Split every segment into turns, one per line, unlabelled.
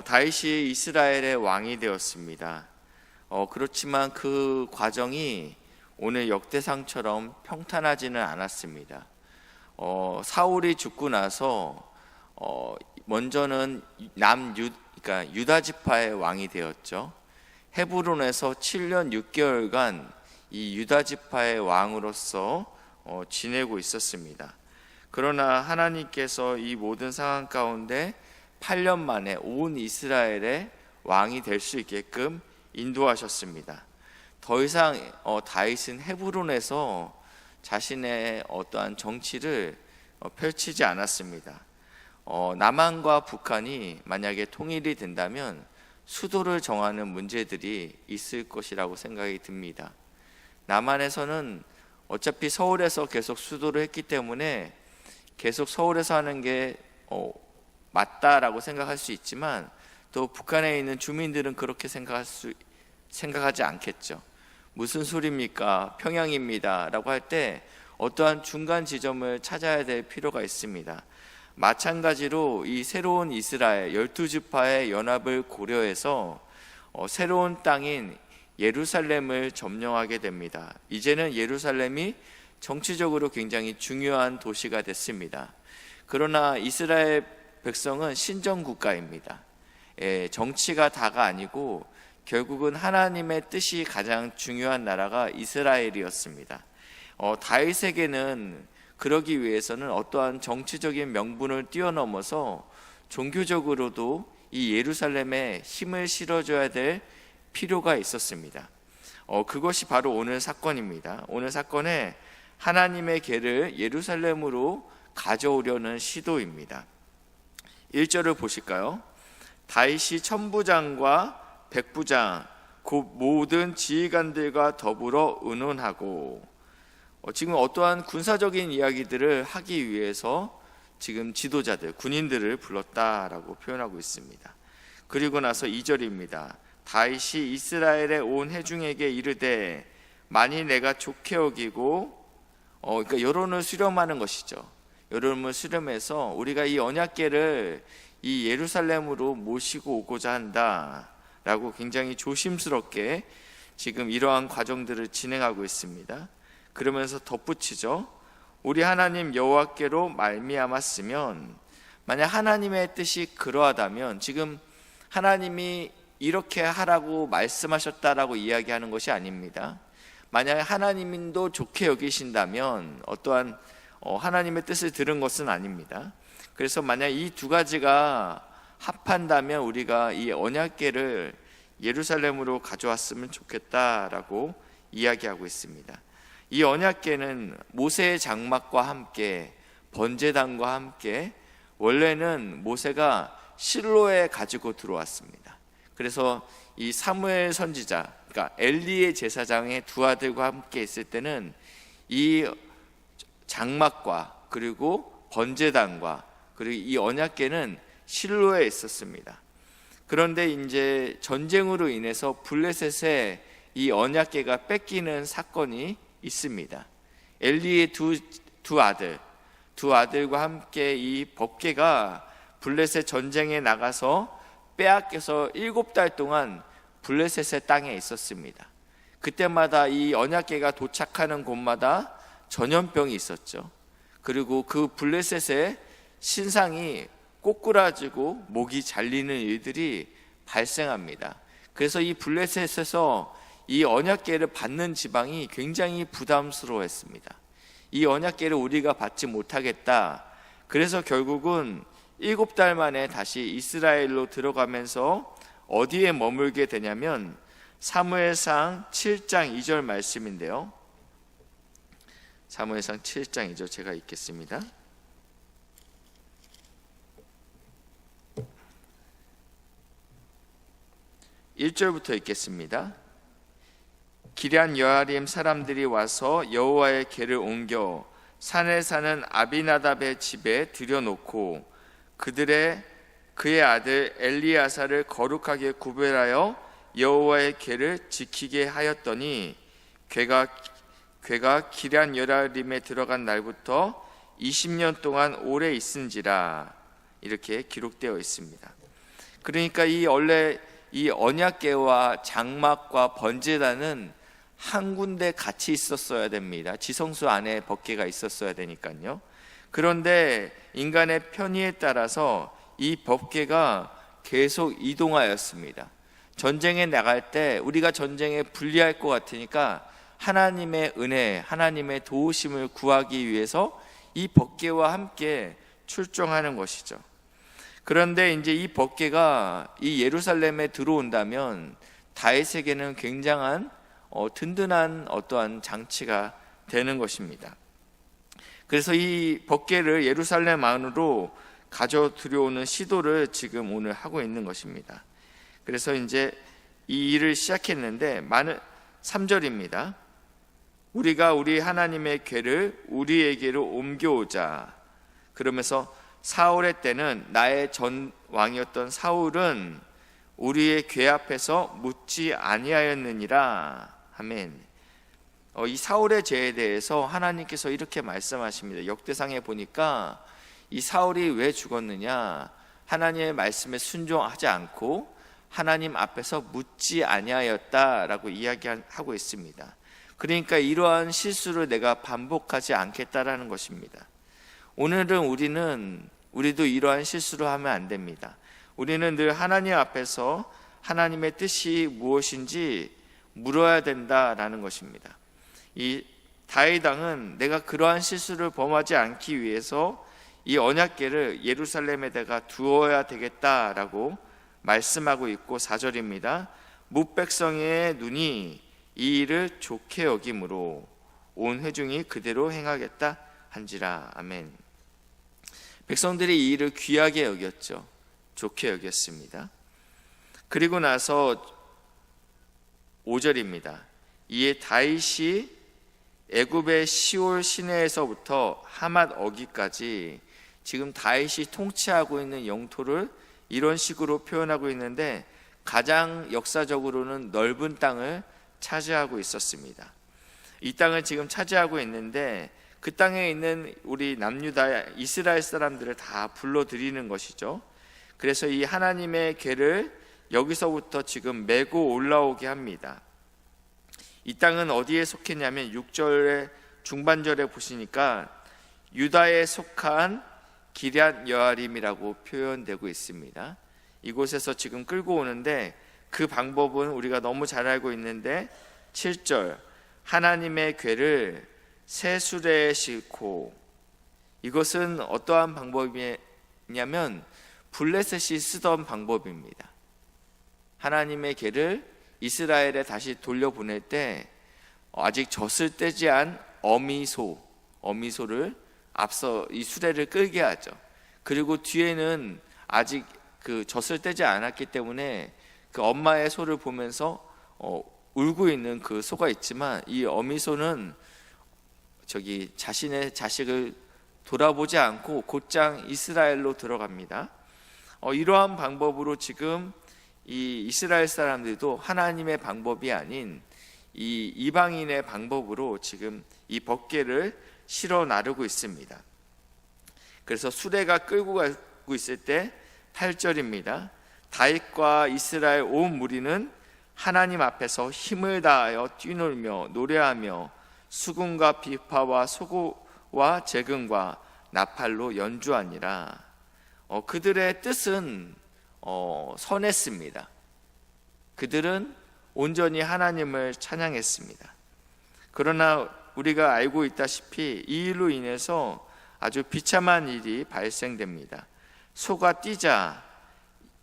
다윗이 이스라엘의 왕이 되었습니다. 그렇지만 그 과정이 오늘 역대상처럼 평탄하지는 않았습니다. 사울이 죽고 나서 먼저는 그러니까 유다 지파의 왕이 되었죠. 헤브론에서 7년 6개월간 이 유다 지파의 왕으로서 지내고 있었습니다. 그러나 하나님께서 이 모든 상황 가운데 8년 만에 온 이스라엘의 왕이 될 수 있게끔 인도하셨습니다. 더 이상 다윗은 헤브론에서 자신의 어떠한 정치를 펼치지 않았습니다. 남한과 북한이 만약에 통일이 된다면 수도를 정하는 문제들이 있을 것이라고 생각이 듭니다. 남한에서는 어차피 서울에서 계속 수도를 했기 때문에 계속 서울에서 하는 게 맞다라고 생각할 수 있지만, 또 북한에 있는 주민들은 그렇게 생각하지 않겠죠. 무슨 소리입니까? 평양입니다 라고 할 때 어떠한 중간 지점을 찾아야 될 필요가 있습니다. 마찬가지로 이 새로운 이스라엘 12지파의 연합을 고려해서 새로운 땅인 예루살렘을 점령하게 됩니다. 이제는 예루살렘이 정치적으로 굉장히 중요한 도시가 됐습니다. 그러나 이스라엘 백성은 신정국가입니다. 정치가 다가 아니고 결국은 하나님의 뜻이 가장 중요한 나라가 이스라엘이었습니다. 다윗에게는 그러기 위해서는 어떠한 정치적인 명분을 뛰어넘어서 종교적으로도 이 예루살렘에 힘을 실어줘야 될 필요가 있었습니다. 그것이 바로 오늘 사건입니다. 오늘 사건에 하나님의 궤를 예루살렘으로 가져오려는 시도입니다. 1절을 보실까요? 다윗이 천부장과 백부장 곧 모든 지휘관들과 더불어 의논하고, 지금 어떠한 군사적인 이야기들을 하기 위해서 지금 지도자들, 군인들을 불렀다라고 표현하고 있습니다. 그리고 나서 2절입니다. 다윗이 이스라엘의 온 회중에게 이르되 만일 내가 좋게 여기고, 그러니까 여론을 수렴하는 것이죠. 여론을 수렴해서 우리가 이 언약궤를 이 예루살렘으로 모시고 오고자 한다라고 굉장히 조심스럽게 지금 이러한 과정들을 진행하고 있습니다. 그러면서 덧붙이죠. 우리 하나님 여호와께로 말미암았으면, 만약 하나님의 뜻이 그러하다면, 지금 하나님이 이렇게 하라고 말씀하셨다라고 이야기하는 것이 아닙니다. 만약 하나님도 좋게 여기신다면 어떠한 하나님의 뜻을 들은 것은 아닙니다. 그래서 만약 이 두 가지가 합한다면 우리가 이 언약궤를 예루살렘으로 가져왔으면 좋겠다라고 이야기하고 있습니다. 이 언약궤는 모세의 장막과 함께 번제단과 함께 원래는 모세가 실로에 가지고 들어왔습니다. 그래서 이 사무엘 선지자, 그러니까 엘리의 제사장의 두 아들과 함께 있을 때는 이 장막과 그리고 번제단과 그리고 이 언약궤는 실로에 있었습니다. 그런데 이제 전쟁으로 인해서 블레셋에 이 언약궤가 뺏기는 사건이 있습니다. 엘리의 두 아들과 함께 이 법궤가 블레셋 전쟁에 나가서 빼앗겨서 7달 동안 블레셋의 땅에 있었습니다. 그때마다 이 언약궤가 도착하는 곳마다 전염병이 있었죠. 그리고 그 블레셋의 신상이 꼬꾸라지고 목이 잘리는 일들이 발생합니다. 그래서 이 블레셋에서 이 언약궤를 받는 지방이 굉장히 부담스러워했습니다. 이 언약궤를 우리가 받지 못하겠다. 그래서 결국은 7달 만에 다시 이스라엘로 들어가면서 어디에 머물게 되냐면 사무엘상 7장 2절 말씀인데요. 사무엘상 7장 2절 제가 읽겠습니다. (1절부터) 읽겠습니다. 기럇 여아림 사람들이 와서 여호와의 궤를 옮겨 산에 사는 아비나답의 집에 들여놓고 그의 아들 엘리야사를 거룩하게 구별하여 여호와의 궤를 지키게 하였더니 궤가 기럇 여아림에 들어간 날부터 20년 동안 오래 있은지라, 이렇게 기록되어 있습니다. 그러니까 원래 이 언약궤와 장막과 번제단은 한 군데 같이 있었어야 됩니다. 지성소 안에 법궤가 있었어야 되니까요. 그런데 인간의 편의에 따라서 이 법궤가 계속 이동하였습니다. 전쟁에 나갈 때 우리가 전쟁에 불리할 것 같으니까 하나님의 은혜, 하나님의 도우심을 구하기 위해서 이 법궤와 함께 출정하는 것이죠. 그런데 이제 이 법궤가 이 예루살렘에 들어온다면 다윗에게는 굉장한 든든한 어떠한 장치가 되는 것입니다. 그래서 이 법궤를 예루살렘 안으로 가져 들여오는 시도를 지금 오늘 하고 있는 것입니다. 그래서 이제 이 일을 시작했는데 3절입니다. 우리가 우리 하나님의 궤를 우리에게로 옮겨오자. 그러면서 사울의 때는 나의 전 왕이었던 사울은 우리의 궤 앞에서 묻지 아니하였느니라. 아멘. 이 사울의 죄에 대해서 하나님께서 이렇게 말씀하십니다. 역대상에 보니까 이 사울이 왜 죽었느냐, 하나님의 말씀에 순종하지 않고 하나님 앞에서 묻지 아니하였다라고 이야기하고 있습니다. 그러니까 이러한 실수를 내가 반복하지 않겠다라는 것입니다. 오늘은 우리도 이러한 실수를 하면 안 됩니다. 우리는 늘 하나님 앞에서 하나님의 뜻이 무엇인지 물어야 된다라는 것입니다. 이 다윗 왕은 내가 그러한 실수를 범하지 않기 위해서 이 언약궤를 예루살렘에다가 두어야 되겠다라고 말씀하고 있고, 4절입니다. 뭇백성의 눈이 이 일을 좋게 여김으로 온 회중이 그대로 행하겠다 한지라. 아멘. 백성들이 이 일을 귀하게 여겼죠. 좋게 여겼습니다. 그리고 나서 5절입니다. 이에 다윗이 애굽의 시올 시내에서부터 하맛 어기까지, 지금 다윗이 통치하고 있는 영토를 이런 식으로 표현하고 있는데 가장 역사적으로는 넓은 땅을 차지하고 있었습니다. 이 땅을 지금 차지하고 있는데 그 땅에 있는 우리 남유다 이스라엘 사람들을 다 불러들이는 것이죠. 그래서 이 하나님의 궤를 여기서부터 지금 메고 올라오게 합니다. 이 땅은 어디에 속했냐면 6절의 중반절에 보시니까 유다에 속한 기럇 여아림이라고 표현되고 있습니다. 이곳에서 지금 끌고 오는데 그 방법은 우리가 너무 잘 알고 있는데 7절 하나님의 궤를 새 수레에 싣고, 이것은 어떠한 방법이냐면 블레셋이 쓰던 방법입니다. 하나님의 궤를 이스라엘에 다시 돌려보낼 때 아직 젖을 떼지 않은 어미소를 앞서 이 수레를 끌게 하죠. 그리고 뒤에는 아직 그 젖을 떼지 않았기 때문에 그 엄마의 소를 보면서 울고 있는 그 소가 있지만 이 어미소는 자신의 자식을 돌아보지 않고 곧장 이스라엘로 들어갑니다. 이러한 방법으로 지금 이 이스라엘 사람들도 하나님의 방법이 아닌 이 이방인의 방법으로 지금 이 법궤를 실어 나르고 있습니다. 그래서 수레가 끌고 가고 있을 때 8절입니다. 다윗과 이스라엘 온 무리는 하나님 앞에서 힘을 다하여 뛰놀며 노래하며 수금과 비파와 소고와 재금과 나팔로 연주하니라. 그들의 뜻은 선했습니다. 그들은 온전히 하나님을 찬양했습니다. 그러나 우리가 알고 있다시피 이 일로 인해서 아주 비참한 일이 발생됩니다. 소가 뛰자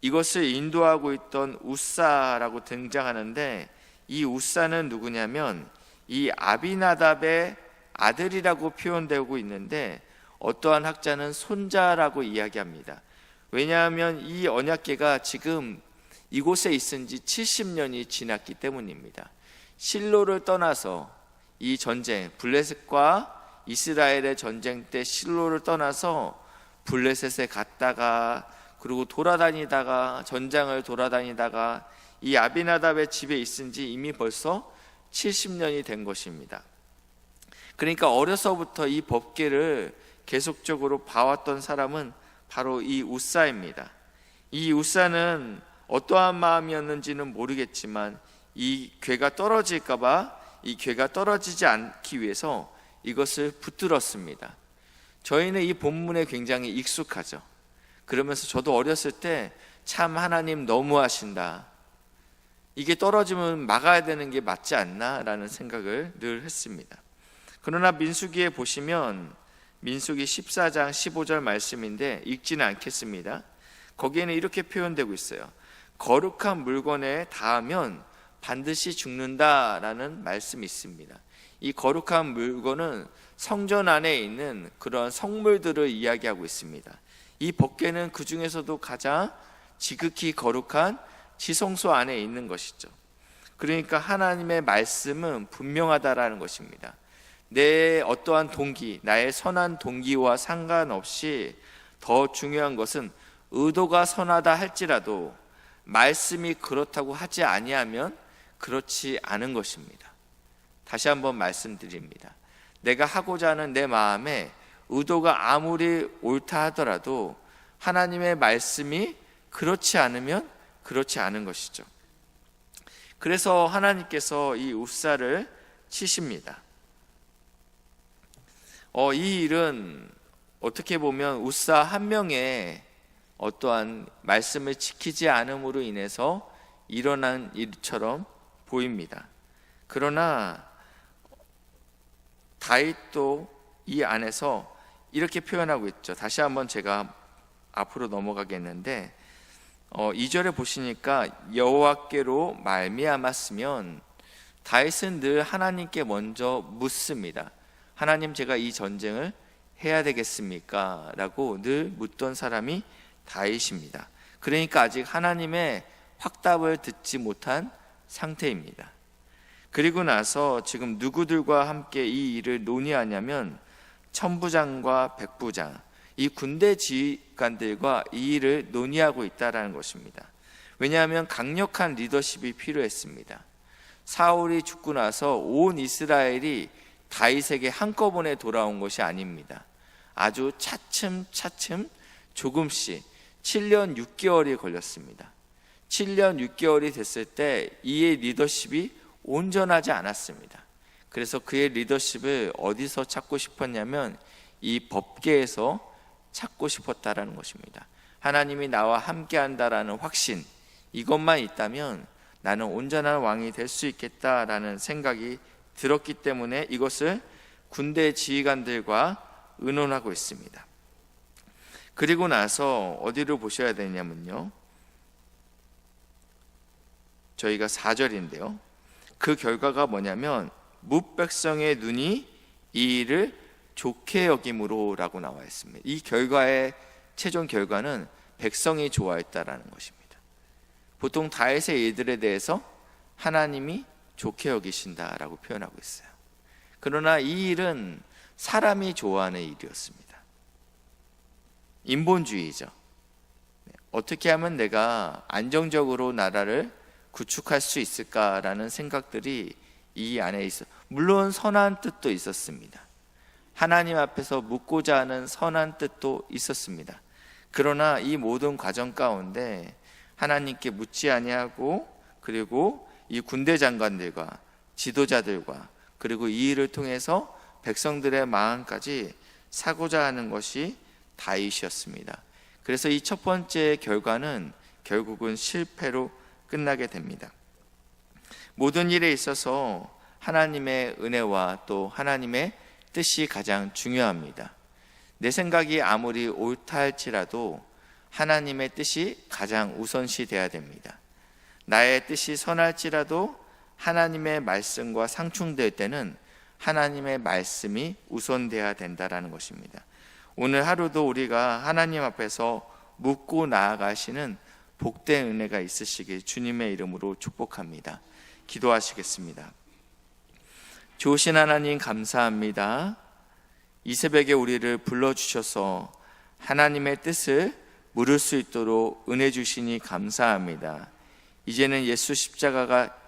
이것을 인도하고 있던 우사라고 등장하는데, 이 우사는 누구냐면 이 아비나답의 아들이라고 표현되고 있는데 어떠한 학자는 손자라고 이야기합니다. 왜냐하면 이 언약궤가 지금 이곳에 있은 지 70년이 지났기 때문입니다. 실로를 떠나서 이 전쟁, 블레셋과 이스라엘의 전쟁 때 실로를 떠나서 블레셋에 갔다가 그리고 돌아다니다가 전장을 돌아다니다가 이 아비나답의 집에 있은 지 이미 벌써 70년이 된 것입니다. 그러니까 어려서부터 이 법궤를 계속적으로 봐왔던 사람은 바로 이 우사입니다. 이 웃사는 어떠한 마음이었는지는 모르겠지만 이 괴가 떨어질까봐 이 괴가 떨어지지 않기 위해서 이것을 붙들었습니다. 저희는 이 본문에 굉장히 익숙하죠. 그러면서 저도 어렸을 때 참 하나님 너무하신다, 이게 떨어지면 막아야 되는 게 맞지 않나 라는 생각을 늘 했습니다. 그러나 민수기에 보시면 민수기 14장 15절 말씀인데 읽지는 않겠습니다. 거기에는 이렇게 표현되고 있어요. 거룩한 물건에 닿으면 반드시 죽는다라는 말씀이 있습니다. 이 거룩한 물건은 성전 안에 있는 그런 성물들을 이야기하고 있습니다. 이 법궤는 그 중에서도 가장 지극히 거룩한 지성소 안에 있는 것이죠. 그러니까 하나님의 말씀은 분명하다라는 것입니다. 내 어떠한 동기, 나의 선한 동기와 상관없이 더 중요한 것은 의도가 선하다 할지라도 말씀이 그렇다고 하지 아니하면 그렇지 않은 것입니다. 다시 한번 말씀드립니다. 내가 하고자 하는 내 마음에 의도가 아무리 옳다 하더라도 하나님의 말씀이 그렇지 않으면 그렇지 않은 것이죠. 그래서 하나님께서 이 웃사를 치십니다. 이 일은 어떻게 보면 웃사 한 명의 어떠한 말씀을 지키지 않음으로 인해서 일어난 일처럼 보입니다. 그러나 다윗도 이 안에서 이렇게 표현하고 있죠. 다시 한번 제가 앞으로 넘어가겠는데 2절에 보시니까 여호와께로 말미암았으면, 다윗은 늘 하나님께 먼저 묻습니다. 하나님, 제가 이 전쟁을 해야 되겠습니까? 라고 늘 묻던 사람이 다윗입니다. 그러니까 아직 하나님의 확답을 듣지 못한 상태입니다. 그리고 나서 지금 누구들과 함께 이 일을 논의하냐면 천부장과 백부장, 이 군대 지휘관들과 이 일을 논의하고 있다는 것입니다. 왜냐하면 강력한 리더십이 필요했습니다. 사울이 죽고 나서 온 이스라엘이 다윗에게 한꺼번에 돌아온 것이 아닙니다. 아주 차츰차츰 조금씩 7년 6개월이 걸렸습니다. 7년 6개월이 됐을 때 이의 리더십이 온전하지 않았습니다. 그래서 그의 리더십을 어디서 찾고 싶었냐면 이 법궤에서 찾고 싶었다라는 것입니다. 하나님이 나와 함께한다라는 확신, 이것만 있다면 나는 온전한 왕이 될 수 있겠다라는 생각이 들었기 때문에 이것을 군대 지휘관들과 의논하고 있습니다. 그리고 나서 어디로 보셔야 되냐면요, 저희가 4절인데요 그 결과가 뭐냐면 뭇백성의 눈이 이 일을 좋게 여김으로 라고 나와 있습니다. 이 결과의 최종 결과는 백성이 좋아했다라는 것입니다. 보통 다윗의 일들에 대해서 하나님이 좋게 여기신다라고 표현하고 있어요. 그러나 이 일은 사람이 좋아하는 일이었습니다. 인본주의죠. 어떻게 하면 내가 안정적으로 나라를 구축할 수 있을까라는 생각들이 이 안에 있어. 물론 선한 뜻도 있었습니다. 하나님 앞에서 묻고자 하는 선한 뜻도 있었습니다. 그러나 이 모든 과정 가운데 하나님께 묻지 아니하고, 그리고 이 군대 장관들과 지도자들과 그리고 이 일을 통해서 백성들의 마음까지 사고자 하는 것이 다윗이었습니다. 그래서 이 첫 번째 결과는 결국은 실패로 끝나게 됩니다. 모든 일에 있어서 하나님의 은혜와 또 하나님의 뜻이 가장 중요합니다. 내 생각이 아무리 옳다 할지라도 하나님의 뜻이 가장 우선시 돼야 됩니다. 나의 뜻이 선할지라도 하나님의 말씀과 상충될 때는 하나님의 말씀이 우선돼야 된다는 것입니다. 오늘 하루도 우리가 하나님 앞에서 묻고 나아가시는 복된 은혜가 있으시길 주님의 이름으로 축복합니다. 기도하시겠습니다. 좋으신 하나님, 감사합니다. 이 새벽에 우리를 불러주셔서 하나님의 뜻을 물을 수 있도록 은혜 주시니 감사합니다. 이제는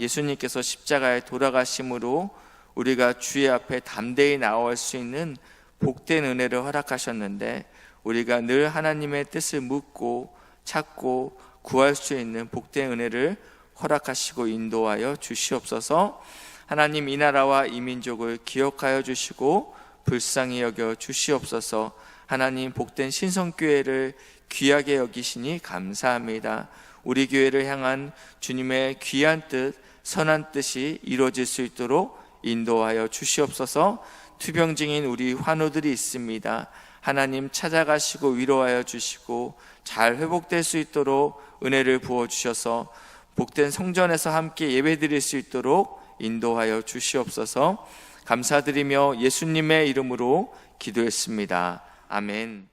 예수님께서 십자가에 돌아가심으로 우리가 주의 앞에 담대히 나올 수 있는 복된 은혜를 허락하셨는데, 우리가 늘 하나님의 뜻을 묻고 찾고 구할 수 있는 복된 은혜를 허락하시고 인도하여 주시옵소서. 하나님, 이 나라와 이 민족을 기억하여 주시고 불쌍히 여겨 주시옵소서. 하나님, 복된 신성교회를 귀하게 여기시니 감사합니다. 우리 교회를 향한 주님의 귀한 뜻, 선한 뜻이 이루어질 수 있도록 인도하여 주시옵소서. 투병중인 우리 환우들이 있습니다. 하나님, 찾아가시고 위로하여 주시고 잘 회복될 수 있도록 은혜를 부어주셔서 복된 성전에서 함께 예배드릴 수 있도록 인도하여 주시옵소서. 감사드리며 예수님의 이름으로 기도했습니다. 아멘.